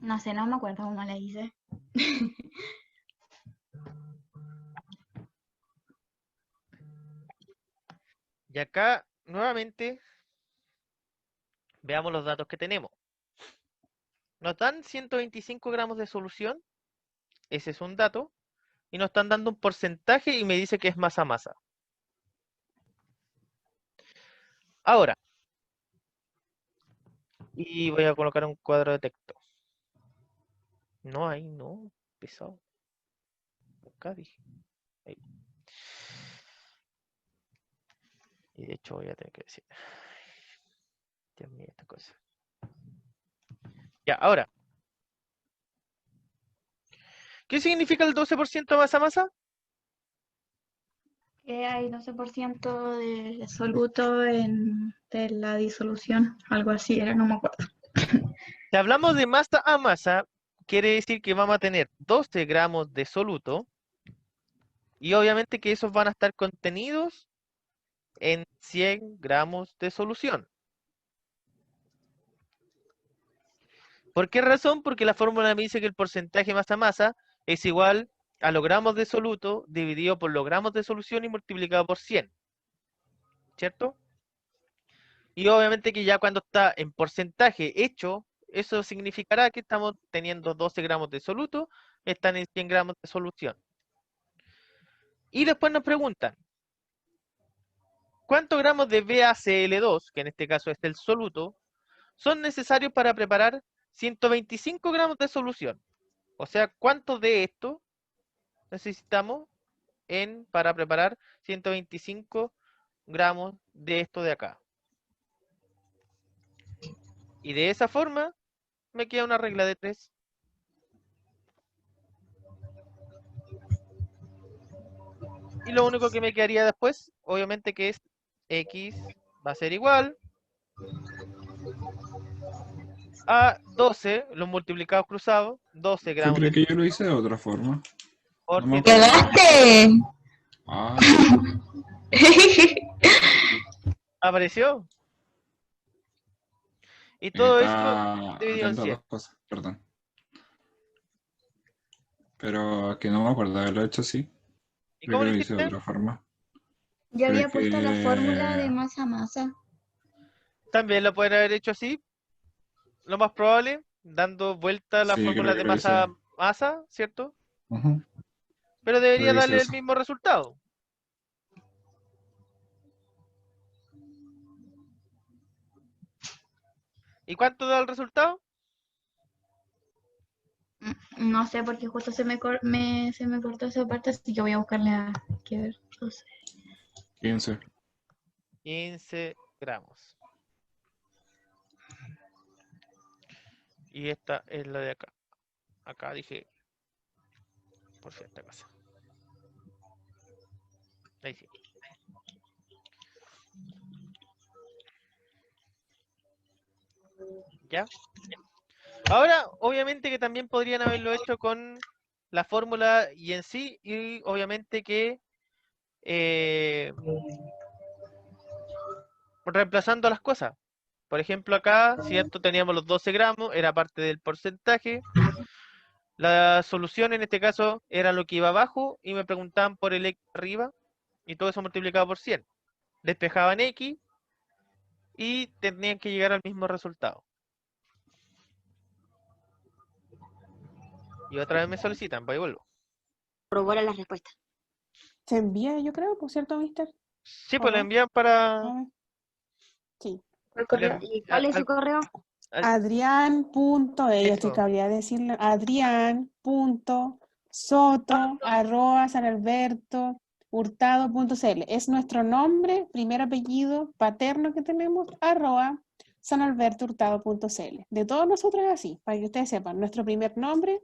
No sé, no me acuerdo cómo le hice. Y acá, nuevamente, veamos los datos que tenemos. Nos dan 125 gramos de solución, ese es un dato, y nos están dando un porcentaje y me dice que es masa a masa. Ahora, y voy a colocar un cuadro de texto. No hay, no, pesado. Acá dije. Ahí. Y de hecho voy a tener que decir. Dios mío, esta cosa. Ya, ahora. ¿Qué significa el 12% masa a masa? Que hay 12% de soluto de la disolución, algo así era, no me acuerdo. Si hablamos de masa a masa, quiere decir que vamos a tener 12 gramos de soluto y obviamente que esos van a estar contenidos en 100 gramos de solución. ¿Por qué razón? Porque la fórmula me dice que el porcentaje masa a masa es igual a los gramos de soluto dividido por los gramos de solución y multiplicado por 100. ¿Cierto? Y obviamente que ya cuando está en porcentaje hecho, eso significará que estamos teniendo 12 gramos de soluto, están en 100 gramos de solución. Y después nos preguntan, ¿cuántos gramos de BaCl2, que en este caso es el soluto, son necesarios para preparar 125 gramos de solución? O sea, ¿cuánto de esto necesitamos para preparar 125 gramos de esto de acá? Y de esa forma me queda una regla de 3. Y lo único que me quedaría después, obviamente que es X va a ser igual a 12, los multiplicados cruzados, 12 Yo gramos creo de que yo lo hice de otra forma. por No me 100. acuerdo. ¡Cagaste! Ah, Apareció. Y es que todo eso estaba dividido en atento a 100. dos cosas, perdón. Pero que no me acuerdo de haberlo hecho así. ¿Y Creo cómo que lo lo hice de hiciste? otra forma. Yo había puesto la fórmula de Porque masa a masa. También lo pueden haber hecho así, lo más probable, dando vuelta a la sí, fórmula creo de que lo hice. masa, ¿cierto? Ujú, Pero creo debería que hice darle el eso. mismo resultado. ¿Y cuánto da el resultado? No sé, porque justo se me cortó esa parte, así que voy a buscarle a que ver. No sé. 15. 15 gramos. Y esta es la de acá. Acá dije, por si esta cosa. Ahí sí. ¿Ya? Ahora, obviamente que también podrían haberlo hecho con la fórmula y en sí, y obviamente que reemplazando las cosas. Por ejemplo, acá, ¿cierto? Teníamos los 12 gramos, era parte del porcentaje. La solución en este caso era lo que iba abajo y me preguntaban por el X arriba y todo eso multiplicado por 100. Despejaban X y tenían que llegar al mismo resultado. Y otra vez me solicitan, voy y vuelvo. Corrobora las respuestas. Se envía, yo creo, por cierto, mister. Sí, pues lo Hola. envían A para... ver. Sí. ¿Cuál correo? le- ¿Y cuál es su correo? Adrián. Yo estoy Eso. cabreada de decirlo. Adrián.soto@sanalberto.hurtado.cl. Es nuestro nombre, primer apellido paterno que tenemos, @sanalbertohurtado.cl. De todos nosotros es así, para que ustedes sepan. Nuestro primer nombre,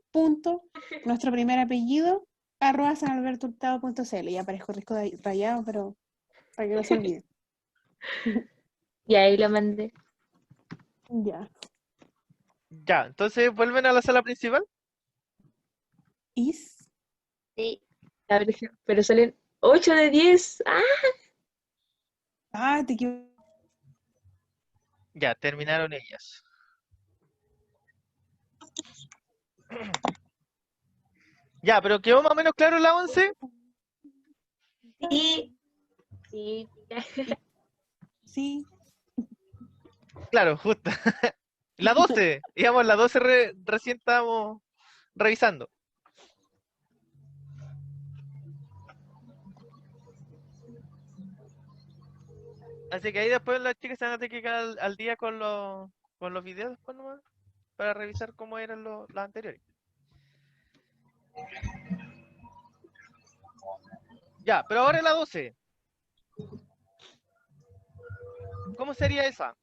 nuestro primer apellido, @sanalbertohurtado.cl. Ya parezco risco rayado, pero para que no se olviden. Y ahí lo mandé. Ya. Ya, entonces vuelven a la sala principal. Is. Sí. A ver, pero salen 8 de 10. ¡Ah! Ah, te equivoqué. Ya, terminaron ellas. Ya, pero quedó más o menos claro la 11. Sí. Sí. Sí. Claro, justo. La 12, digamos, la 12 recién estábamos revisando. Así que ahí después las chicas se van a tener que quedar al día con los videos después nomás, para revisar cómo eran los anteriores. Ya, pero ahora la 12. ¿Cómo sería esa?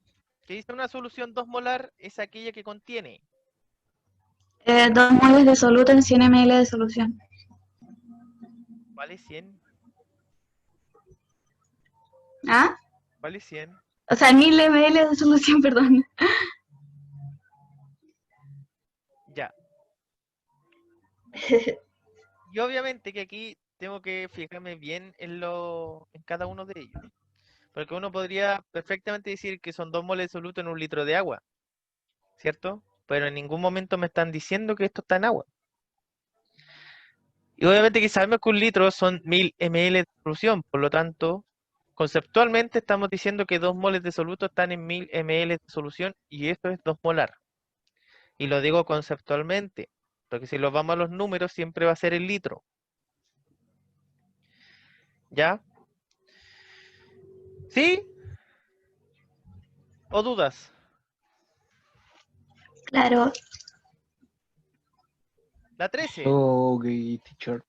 Que dice una solución 2 molar es aquella que contiene 2 moles de soluto en 100 ml de solución. ¿Vale 100? ¿Ah? ¿Vale 100? O sea, 1000 ml de solución, perdón. Ya. Y obviamente que aquí tengo que fijarme bien en cada uno de ellos. Porque uno podría perfectamente decir que son 2 moles de soluto en 1 litro de agua, ¿cierto? Pero en ningún momento me están diciendo que esto está en agua. Y obviamente que sabemos que 1 litro son 1000 ml de solución, por lo tanto, conceptualmente estamos diciendo que 2 moles de soluto están en 1000 ml de solución y esto es 2 molar. Y lo digo conceptualmente, porque si lo vamos a los números siempre va a ser el litro. ¿Ya? ¿Sí? ¿O dudas? Claro. La 13. Ok, teacher.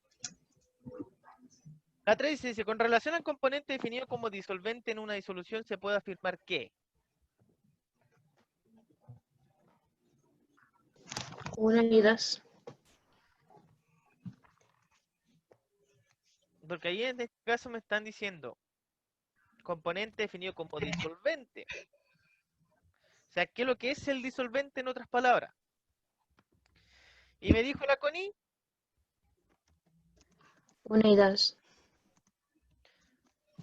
La 13 dice, con relación al componente definido como disolvente en una disolución, se puede afirmar que... Una y dos. Porque ahí en este caso me están diciendo componente definido como disolvente. O sea, ¿qué es lo que es el disolvente en otras palabras? Y me dijo la Connie, Una y dos.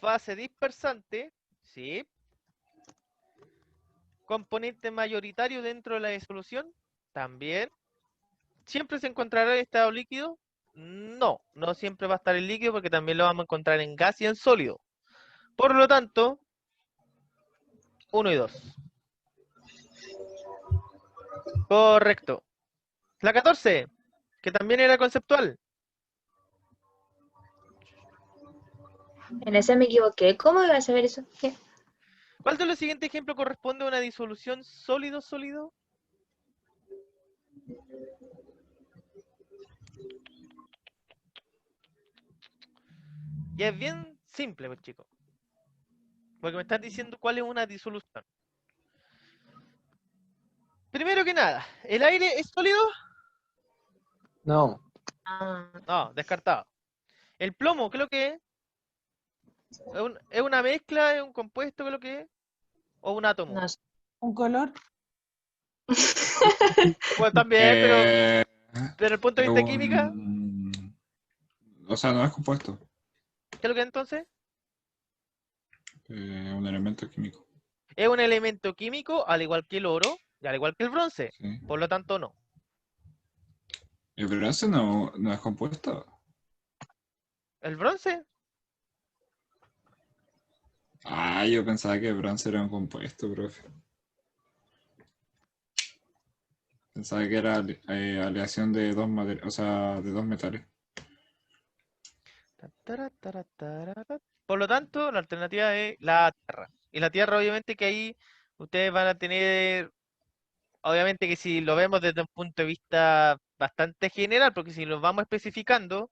fase dispersante, ¿sí? Componente mayoritario dentro de la disolución, también. ¿Siempre se encontrará en estado líquido? No, no siempre va a estar en líquido porque también lo vamos a encontrar en gas y en sólido. Por lo tanto, 1 y 2. Correcto. La 14, que también era conceptual. En ese me equivoqué. ¿Cómo iba a saber eso? ¿Qué? ¿Cuál de los siguientes ejemplos corresponde a una disolución sólido-sólido? Y es bien simple, pues, chicos. Porque me están diciendo cuál es una disolución. Primero que nada, ¿el aire es sólido? No. Ah, No, descartado. ¿El plomo qué es lo que es? ¿Es una mezcla? ¿Es un compuesto? ¿Qué es lo que es? ¿O un átomo? no sé. Un color. Pues también, pero Eh, desde el punto de es vista química, o sea, no es compuesto, ¿qué es lo que es entonces? un elemento químico. Es un elemento químico, al igual que el oro y al igual que el bronce. Sí. Por lo tanto, no. ¿El bronce no es compuesto? ¿El bronce? Ah, yo pensaba que el bronce era un compuesto, profe. Pensaba que era aleación de dos materiales, o sea, de dos metales. Por lo tanto, la alternativa es la Tierra. Y la Tierra, obviamente, que ahí ustedes van a tener, obviamente que si lo vemos desde un punto de vista bastante general, porque si lo vamos especificando,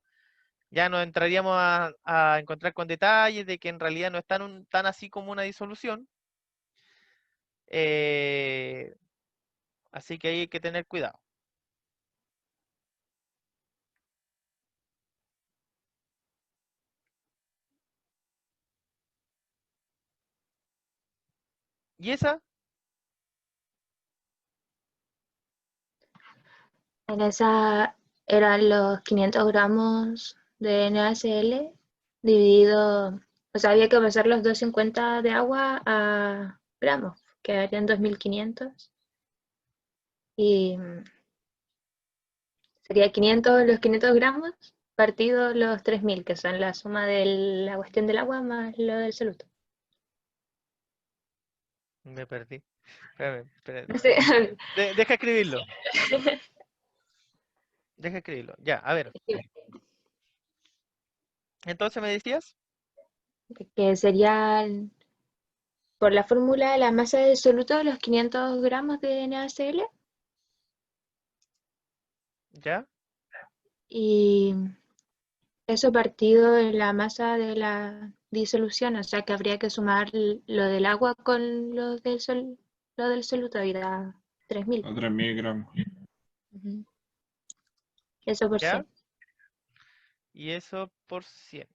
ya nos entraríamos a encontrar con detalles de que en realidad no es tan así como una disolución. Eh, Así que ahí hay que tener cuidado. ¿Y esa? En esa eran los 500 gramos de NaCl dividido, o sea, había que pasar los 250 de agua a gramos, que harían 2500. Y sería 500 los 500 gramos partido los 3000, que son la suma de la cuestión del agua más lo del soluto. Me perdí. Espérame. No sé, Deja escribirlo. Deja escribirlo. Ya, a ver. Entonces me decías. que serían, por la fórmula, la masa del soluto de los 500 gramos de NaCl ¿Ya? y eso partido en la masa de la disolución, o sea que habría que sumar lo del agua con lo del soluto y da 3000. O 3000 gramos. Ujú. Eso por ¿Ya? 100. Y eso por 100.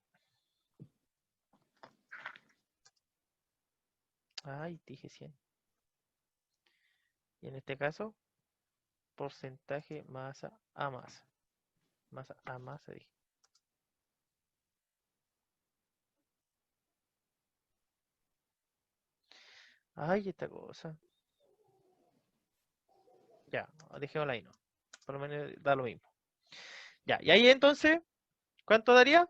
Ay, dije 100. Y en este caso, porcentaje masa a masa. Masa a masa, dije. Ay, esta cosa. Ya, dejémosla ahí, ¿no? Por lo menos da lo mismo. Ya, y ahí entonces, ¿cuánto daría?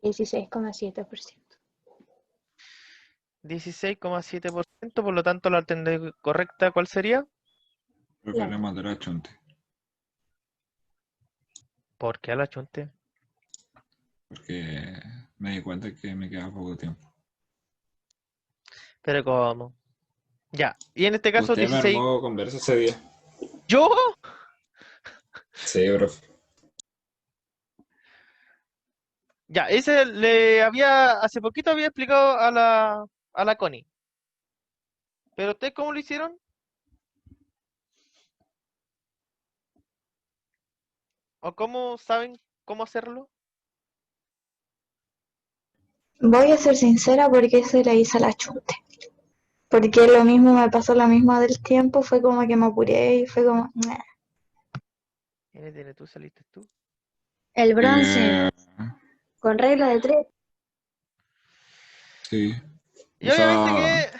16,7%. 16,7%, por lo tanto la alternativa correcta, ¿cuál sería? Preferimos de la chunte. ¿Por qué a la chunte? Porque me di cuenta que me queda poco tiempo. Pero ¿cómo? Ya, y en este caso Usted me 16. armó conversa ese día. ¿Yo? Sí, profe. Ya, ese hace poquito había explicado a la Connie. ¿Pero ustedes cómo lo hicieron? ¿O cómo saben cómo hacerlo? Voy a ser sincera porque se le hice a la chunte. Porque lo mismo me pasó lo mismo del tiempo, fue como que me apuré y fue como... "Nah". NTN, ¿tú saliste tú? El bronce, con regla de 3. Sí. Y O obviamente sea,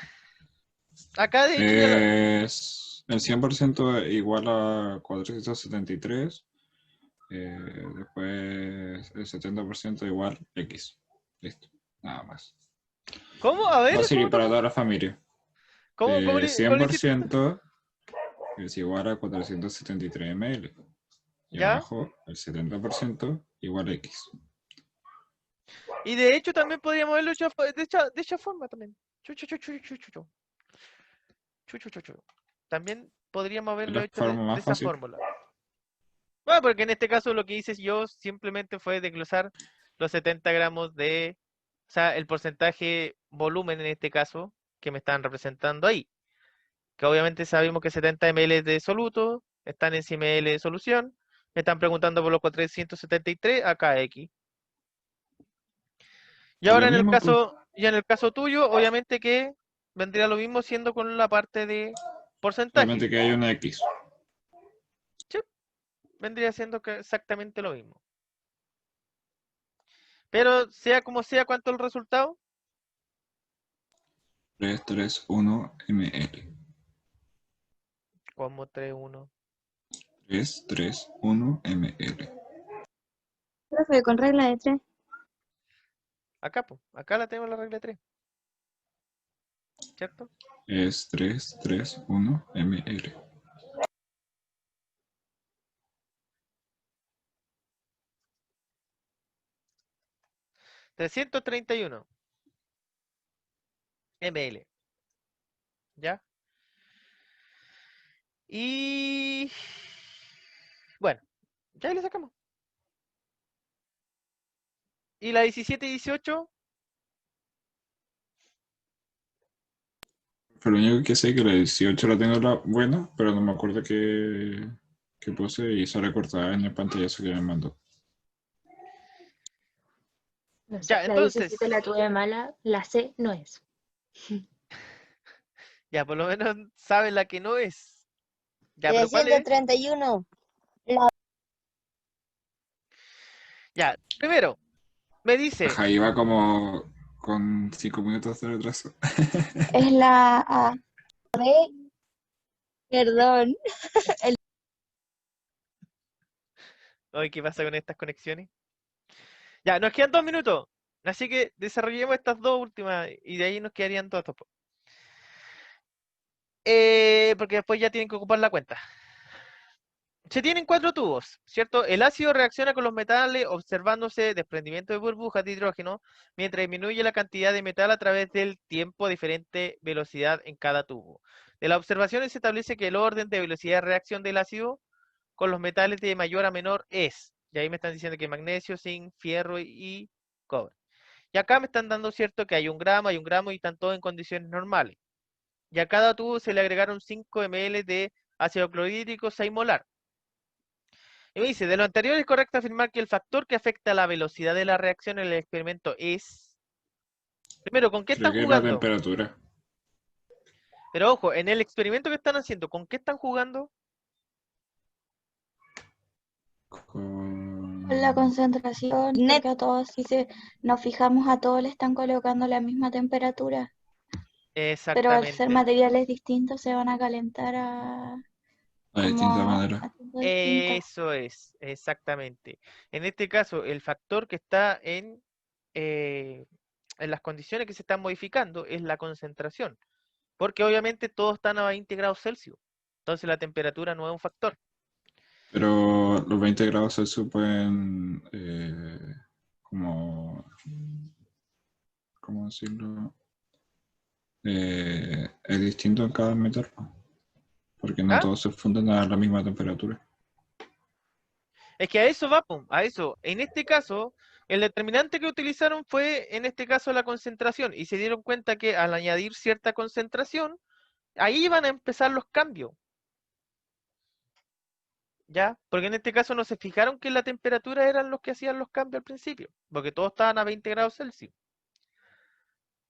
que acá de hecho ya lo... es el 100% igual a 473. Después el 70% igual X. Listo. Nada más. ¿Cómo? A ver, Va a servir ¿cómo, para toda la familia. cómo le hiciste tú? 100% es igual a 473 ml. Y ¿Ya? abajo el 70% igual a X. Y de hecho también podríamos haberlo hecho de esa forma también. Chu, chu, chu, chu, chu, chu, chu. Chu, chu, chu, chu. También podríamos Es haberlo la hecho forma de más esa fácil. fórmula. Bueno, porque en este caso lo que hice yo simplemente fue desglosar los 70 gramos de, o sea, el porcentaje volumen en este caso que me están representando ahí. Que obviamente sabemos que 70 ml de soluto están en 100 ml de solución. Me están preguntando por los 473, acá X. Y Es ahora lo mismo, pues. en el caso tuyo, obviamente que vendría lo mismo siendo con la parte de porcentaje. Solamente que hay una X. Sí, vendría siendo exactamente lo mismo. Pero sea como sea, ¿cuánto es el resultado? 331 ml. Como 3,1. 331 ml. Profe, con regla de 3. Acá, pues, acá la tenemos la regla 3, ¿cierto? Es 331 ml. 331 ml. ¿Ya? Y bueno, ya le sacamos. Y la 17 y 18, Pero lo único que sé es que la 18 la tengo buena, pero no me acuerdo que puse y sale cortada en el pantallazo que me mandó. No sé, ya, la entonces, 17 la tuve mala, la C no es. ya por lo menos sabe la que no es. Ya, pero ¿cuál es? 331. Ya, primero, me dice, Ajá, iba como con 5 minutos de retraso. Es la A. Perdón. oye, ¿qué pasa con estas conexiones? Ya, nos quedan 2 minutos. Así que desarrollemos estas dos últimas y de ahí nos quedarían todos estos. Porque después ya tienen que ocupar la cuenta. Se tienen 4 tubos, ¿cierto? El ácido reacciona con los metales observándose desprendimiento de burbujas de hidrógeno mientras disminuye la cantidad de metal a través del tiempo a diferente velocidad en cada tubo. De las observaciones se establece que el orden de velocidad de reacción del ácido con los metales de mayor a menor es, y ahí me están diciendo que magnesio, zinc, fierro y cobre. Y acá me están dando cierto que hay un gramo y están todos en condiciones normales. Y a cada tubo se le agregaron 5 ml de ácido clorhídrico 6 molar. Y me dice, de lo anterior es correcto afirmar que el factor que afecta la velocidad de la reacción en el experimento es... Primero, ¿con qué Creo están que es la jugando? temperatura. Pero ojo, en el experimento que están haciendo, ¿con qué están jugando? Con la concentración, Net. porque a todos, si nos fijamos, a todos le están colocando la misma temperatura. Pero al ser Exactamente. materiales distintos, se van a calentar a De distinta como manera. a tiempo distinto. Eso es, exactamente. En este caso, el factor que está en las condiciones que se están modificando es la concentración. Porque obviamente todos están a 20 grados Celsius. Entonces la temperatura no es un factor. Pero los 20 grados Celsius pueden, ¿cómo decirlo? Es distinto en cada metal, porque no ¿Ah? todos se funden a la misma temperatura. Es que a eso va, pum, a eso. En este caso, el determinante que utilizaron fue, en este caso, la concentración. Y se dieron cuenta que al añadir cierta concentración, ahí iban a empezar los cambios. ¿Ya? Porque en este caso no se fijaron que la temperatura eran los que hacían los cambios al principio. Porque todos estaban a 20 grados Celsius.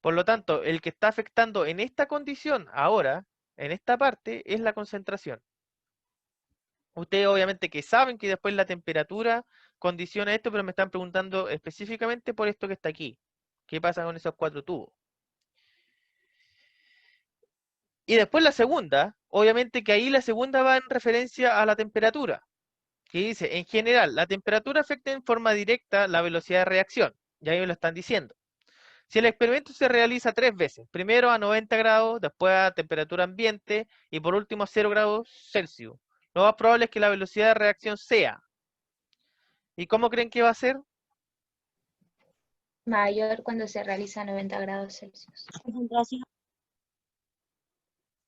Por lo tanto, el que está afectando en esta condición ahora, en esta parte, es la concentración. Ustedes obviamente que saben que después la temperatura condiciona esto, pero me están preguntando específicamente por esto que está aquí. ¿Qué pasa con esos 4 tubos? Y después la segunda, obviamente que ahí la segunda va en referencia a la temperatura. Que dice, en general, la temperatura afecta en forma directa la velocidad de reacción. Ya ahí me lo están diciendo. Si el experimento se realiza 3 veces, primero a 90 grados, después a temperatura ambiente y por último a 0 grados Celsius, lo más probable es que la velocidad de reacción sea. ¿Y cómo creen que va a ser? Mayor cuando se realiza a 90 grados Celsius. Concentración.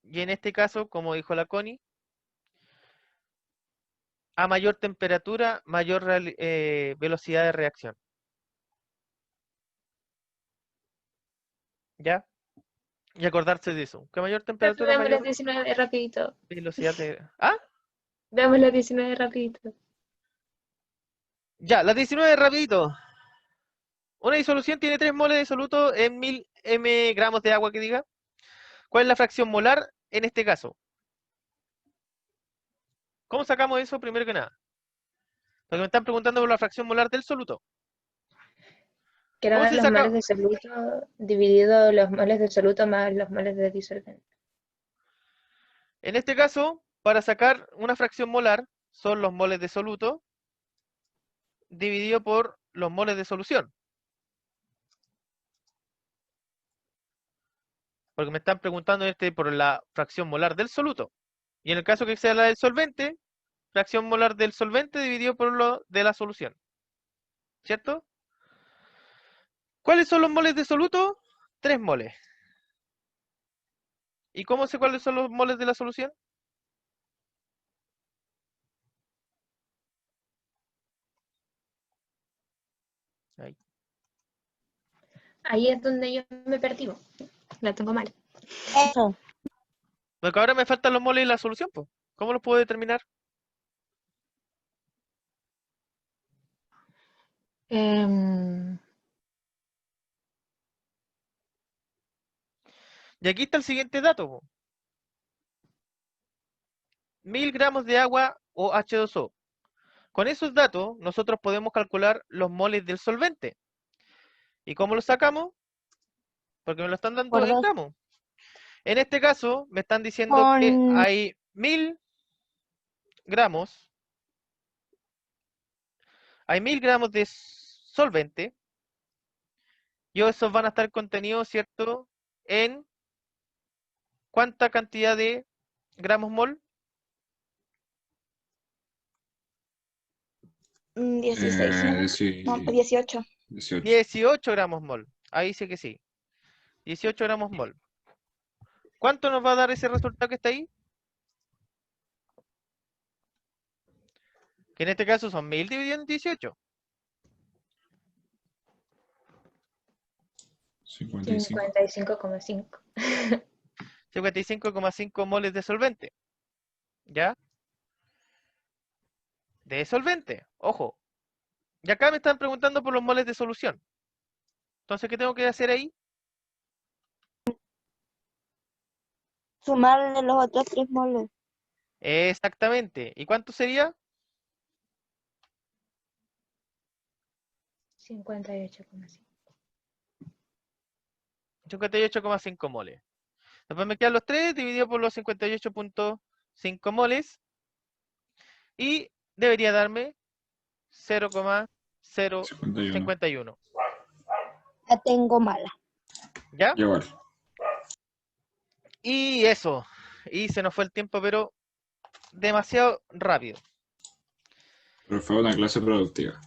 Y en este caso, como dijo la Connie, a mayor temperatura, mayor velocidad de reacción. ¿Ya? Y acordarse de eso. Que mayor temperatura, Veamos las mayor 19 rapidito. velocidad de... ¿Ah? Veamos las 19 rapidito. Ya, las 19 rapidito. Una disolución tiene 3 moles de soluto en 1000 gramos de agua que diga. ¿Cuál es la fracción molar en este caso? ¿Cómo sacamos eso primero que nada? Porque me están preguntando por la fracción molar del soluto. Que ¿Cómo eran se los saca? moles de soluto dividido los moles de soluto más los moles de disolvente. En este caso, para sacar una fracción molar, son los moles de soluto dividido por los moles de solución. Porque me están preguntando por la fracción molar del soluto. Y en el caso que sea la del solvente, fracción molar del solvente dividido por lo de la solución. ¿Cierto? ¿Cuáles son los moles de soluto? 3 moles. ¿Y cómo sé cuáles son los moles de la solución? Ahí. Ahí es donde yo me perdí. La tengo mal. Eso. Porque ahora me faltan los moles y la solución, pues. ¿Cómo los puedo determinar? Y aquí está el siguiente dato, po. 1000 gramos de agua o H2O. Con esos datos, nosotros podemos calcular los moles del solvente. ¿Y cómo los sacamos? Porque me lo están dando Por en 2. gramos. En este caso, me están diciendo que Con hay 1000 gramos. Hay 1000 gramos de solvente. Y esos van a estar contenidos, ¿cierto? En ¿cuánta cantidad de gramos mol? 16, ¿no? No, 18. 18. 18 gramos mol. Ahí sí que sí. 18 gramos mol. ¿Cuánto nos va a dar ese resultado que está ahí? Que en este caso son 1000 dividido en 18. 55. 55,5. 55,5 moles de solvente. ¿Ya? De solvente. Ojo. Y acá me están preguntando por los moles de solución. Entonces, ¿qué tengo que hacer ahí? sumarle los otros 3 moles. Exactamente. ¿Y cuánto sería? 58,5. 58,5 moles. Después me quedan los 3 dividido por los 58,5 moles. Y debería darme 0,051. La tengo mala. ¿Ya? Igual. Y eso. Y se nos fue el tiempo, pero demasiado rápido. Pero fue una clase productiva.